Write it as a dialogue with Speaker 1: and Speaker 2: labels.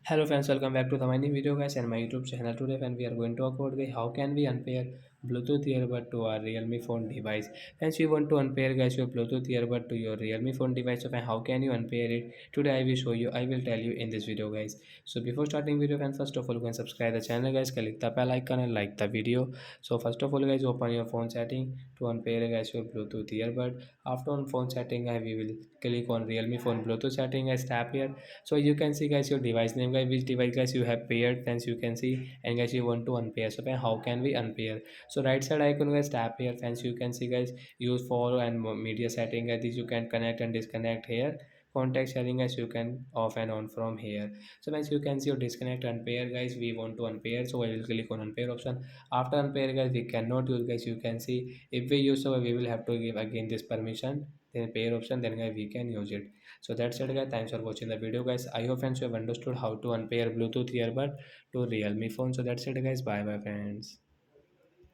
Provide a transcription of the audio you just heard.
Speaker 1: Hello friends, welcome back to the my new video guys and my YouTube channel. Today when we are going to talk about guys, how can we unpair Bluetooth earbud to our Realme phone device. Hence you want to unpair guys your Bluetooth earbud to your Realme phone device. So friend, how can you unpair it? Today I will show you, I will tell you in this video guys. So before starting video friends, first of all go and subscribe the channel guys, click the bell icon and like the video. So first of all guys, open your phone setting to unpair guys your Bluetooth earbud. After on phone setting we will click on Realme phone Bluetooth setting guys, tap here. So you can see guys your device name guys, which device guys you have paired, then you can see, and guys you want to unpair. So then how can we unpair? So right side icon guys, tap here, fans you can see guys, use follow and media setting guys, this you can connect and disconnect here. Contact sharing guys you can off and on from here. So guys you can see your disconnect unpair guys, we want to unpair, so I will click on unpair option. After unpair guys we cannot use guys, you can see if we use, so we will have to give again this permission, then pair option, then guys we can use it. So that's it guys, thanks for watching the video guys. I hope friends you have understood how to unpair Bluetooth earbud to Realme phone. So that's it guys, bye bye friends.